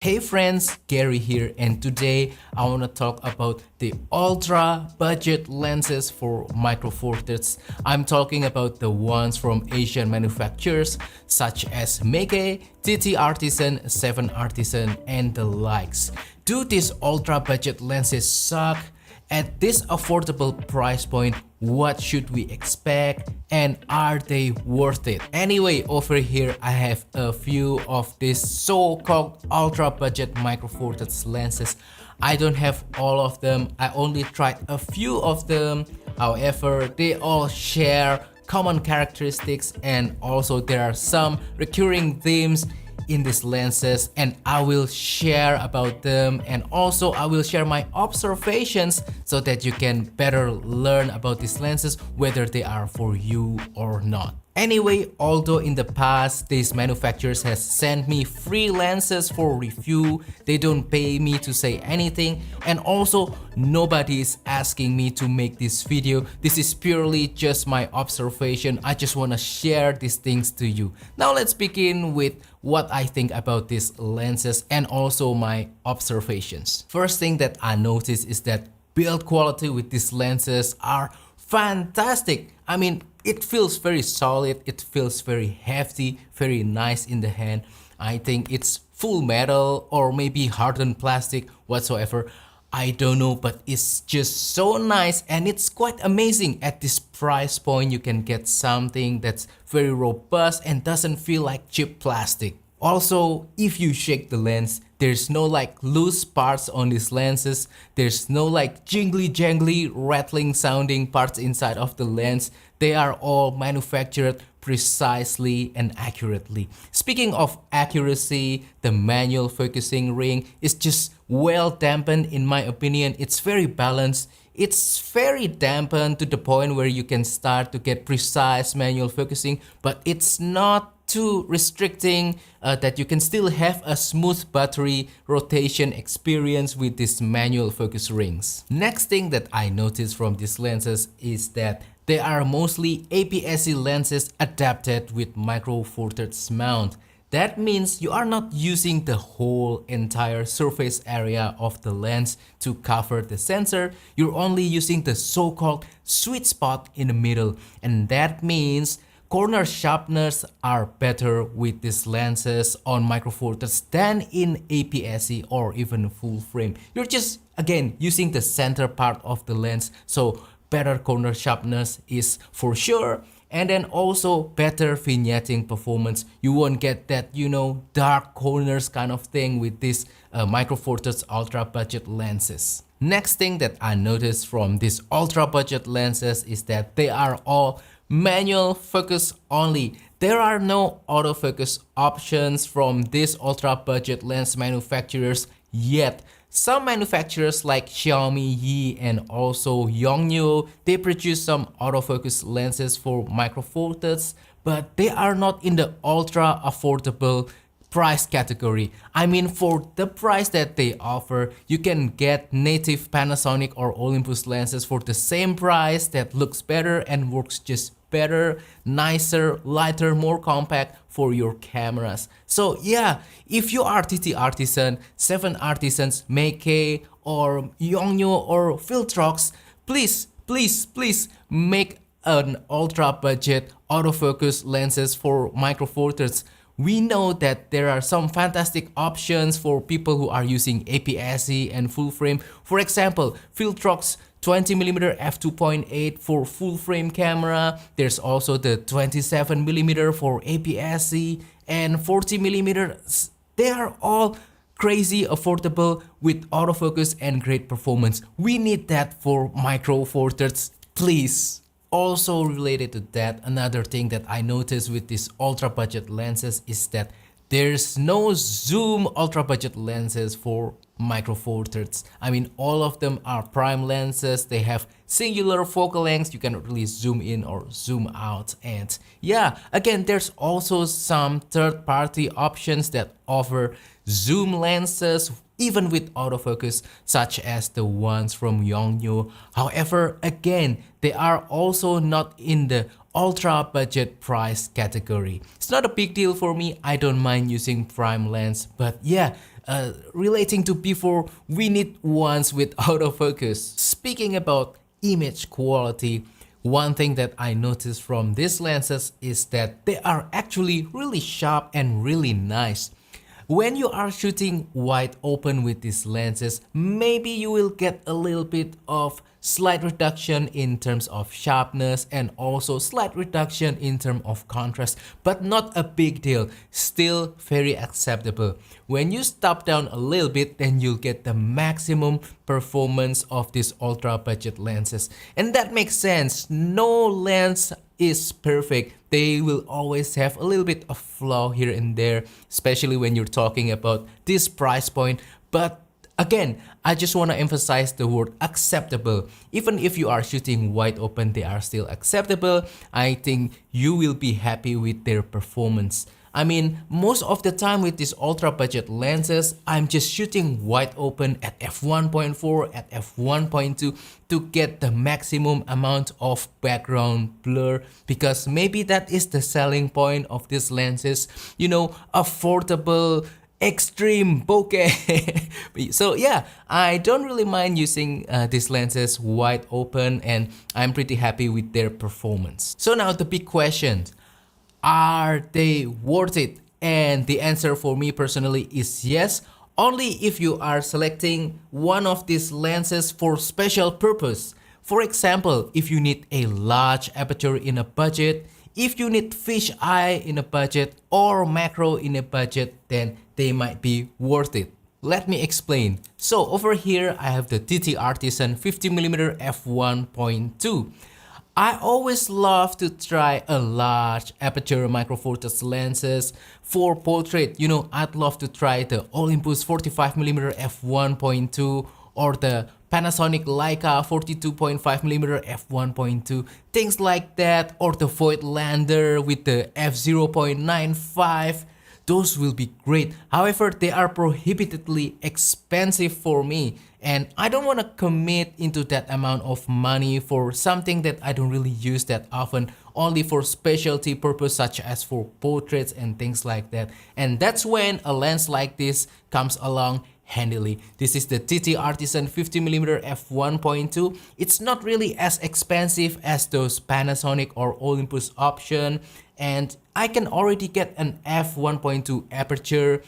Hey friends, Gary here, and today I want to talk about the ultra budget lenses for micro four thirds. I'm talking about the ones from Asian manufacturers such as Meike, TTArtisan, 7Artisan, and the likes. Do these ultra budget lenses suck? At this affordable price point, what should we expect and are they worth it? Anyway, over here I have a few of these so-called ultra budget micro four thirds lenses. I don't have all of them, I only tried a few of them. However, they all share common characteristics and also there are some recurring themes in these lenses, and I will share about them, and also I will share my observations so that you can better learn about these lenses, whether they are for you or not. Anyway, although in the past these manufacturers has sent me free lenses for review, they don't pay me to say anything, and also nobody is asking me to make this video. This is purely just my observation. I just want to share these things to you. Now let's begin with what I think about these lenses and also my observations. First thing that I noticed is that build quality with these lenses are fantastic. I mean, it feels very solid, it feels very hefty, very nice in the hand. I think it's full metal or maybe hardened plastic whatsoever. I don't know, but it's just so nice and it's quite amazing. At this price point you can get something that's very robust and doesn't feel like cheap plastic. Also, if you shake the lens, there's no like loose parts on these lenses. There's no like jingly jangly rattling sounding parts inside of the lens. They are all manufactured precisely and accurately. Speaking of accuracy, the manual focusing ring is just well dampened in my opinion. It's very balanced. It's very dampened to the point where you can start to get precise manual focusing, but it's not too restricting that you can still have a smooth battery rotation experience with these manual focus rings. Next thing that I noticed from these lenses is that they are mostly APS-C lenses adapted with micro four thirds mount. That means you are not using the whole entire surface area of the lens to cover the sensor. You're only using the so-called sweet spot in the middle, and that means corner sharpness are better with these lenses on micro four thirds than in APS-C or even full frame. You're just again using the center part of the lens, so better corner sharpness is for sure, and then also better vignetting performance. You won't get that, you know, dark corners kind of thing with these micro four thirds ultra budget lenses. Next thing that I noticed from these ultra budget lenses is that they are all manual focus only. There are no autofocus options from these ultra budget lens manufacturers yet. Some manufacturers like Xiaomi, Yi, and also Yongnuo, they produce some autofocus lenses for micro four thirds, but they are not in the ultra affordable price category. I mean, for the price that they offer, you can get native Panasonic or Olympus lenses for the same price that looks better and works just better, nicer, lighter, more compact for your cameras. So yeah, if you are TTArtisan, 7Artisans, Meike, or Yongnuo or Filtrox, please make an ultra budget autofocus lenses for micro four thirds. We know that there are some fantastic options for people who are using APS-C and full frame. For example, Filtrox 20mm f2.8 for full frame camera. There's also the 27mm for APS-C and 40mm. They are all crazy affordable with autofocus and great performance. We need that for micro four thirds, please. Also related to that, another thing that I noticed with these ultra budget lenses is that there's no zoom ultra budget lenses for micro four thirds. I mean, all of them are prime lenses. They have singular focal lengths. You cannot really zoom in or zoom out. And yeah, again, there's also some third-party options that offer zoom lenses even with autofocus, such as the ones from Yongnuo. However, again, they are also not in the ultra budget price category. It's not a big deal for me. I don't mind using prime lens, but yeah, relating to before, we need ones with autofocus. Speaking about image quality, one thing that I noticed from these lenses is that they are actually really sharp and really nice. When you are shooting wide open with these lenses, maybe you will get a little bit of slight reduction in terms of sharpness and also slight reduction in terms of contrast, but not a big deal, still very acceptable. When you stop down a little bit, then you'll get the maximum performance of these ultra budget lenses. And that makes sense. No lens is perfect. They will always have a little bit of flaw here and there, especially when you're talking about this price point. But again, I just want to emphasize the word acceptable. Even if you are shooting wide open, they are still acceptable. I think you will be happy with their performance. I mean, most of the time with these ultra budget lenses, I'm just shooting wide open at f1.4, at f1.2 to get the maximum amount of background blur, because maybe that is the selling point of these lenses, you know, affordable, extreme bokeh. So yeah, I don't really mind using these lenses wide open, and I'm pretty happy with their performance. So now the big question, are they worth it? And the answer for me personally is yes, only if you are selecting one of these lenses for special purpose. For example, if you need a large aperture in a budget, if you need fish eye in a budget or macro in a budget, then they might be worth it. Let me explain. So over here I have the TTArtisan 50mm f1.2. I always love to try a large aperture micro four thirds lenses for portrait. You know, I'd love to try the Olympus 45mm f1.2 or the Panasonic Leica 42.5mm f1.2, things like that, or the Voigtlander with the f0.95. Those will be great. However, they are prohibitively expensive for me, and I don't want to commit into that amount of money for something that I don't really use that often, only for specialty purpose such as for portraits and things like that. And that's when a lens like this comes along handily. This is the TTArtisan 50mm f1.2. It's not really as expensive as those Panasonic or Olympus option, and I can already get an f1.2 aperture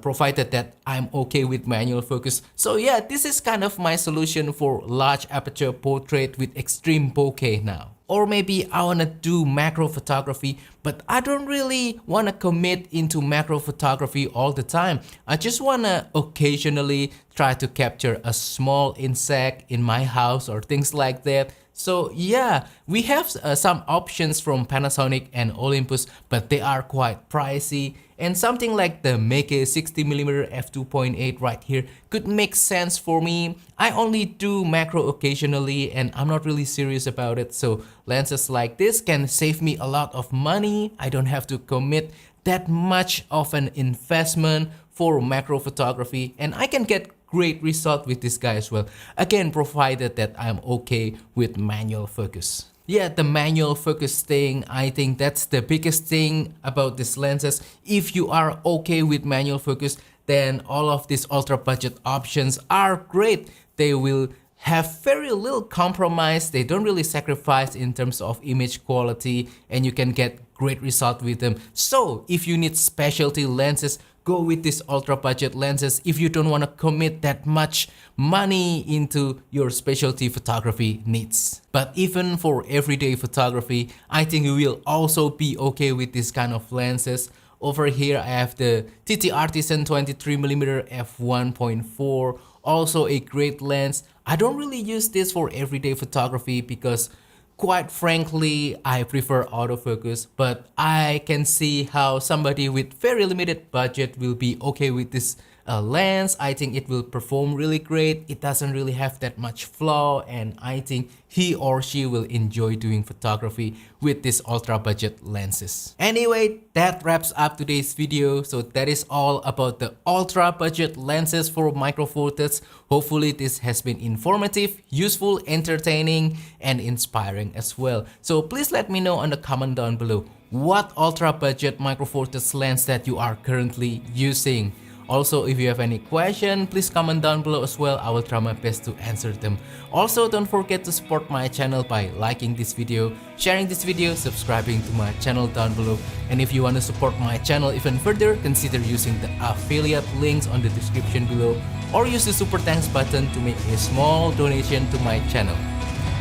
provided that I'm okay with manual focus. So yeah, this is kind of my solution for large aperture portrait with extreme bokeh now. Or maybe I wanna do macro photography, but I don't really wanna commit into macro photography all the time. I just wanna occasionally try to capture a small insect in my house or things like that. So yeah, we have some options from Panasonic and Olympus, but they are quite pricey. And something like the Meike 60mm f2.8 right here could make sense for me. I only do macro occasionally and I'm not really serious about it. So lenses like this can save me a lot of money. I don't have to commit that much of an investment for macro photography, and I can get great result with this guy as well. Again, provided that I'm okay with manual focus. Yeah, the manual focus thing, I think that's the biggest thing about these lenses. If you are okay with manual focus, then all of these ultra budget options are great. They will have very little compromise. They don't really sacrifice in terms of image quality, and you can get great result with them. So if you need specialty lenses, go with these ultra budget lenses if you don't want to commit that much money into your specialty photography needs. But even for everyday photography, I think you will also be okay with this kind of lenses. Over here I have the TTArtisan 23mm f1.4, also a great lens. I don't really use this for everyday photography because quite frankly, I prefer autofocus, but I can see how somebody with very limited budget will be okay with this lens. I think it will perform really great. It doesn't really have that much flaw, and I think he or she will enjoy doing photography with these ultra budget lenses. Anyway, that wraps up today's video. So that is all about the ultra budget lenses for Micro Four Thirds. Hopefully this has been informative, useful, entertaining, and inspiring as well. So please let me know on the comment down below what ultra budget Micro Four Thirds lens that you are currently using. Also, if you have any question, please comment down below as well. I will try my best to answer them. Also, don't forget to support my channel by liking this video, sharing this video, subscribing to my channel down below. And if you want to support my channel even further, consider using the affiliate links on the description below, or use the super thanks button to make a small donation to my channel.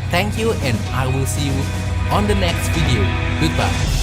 Thank you, and I will see you on the next video. Goodbye.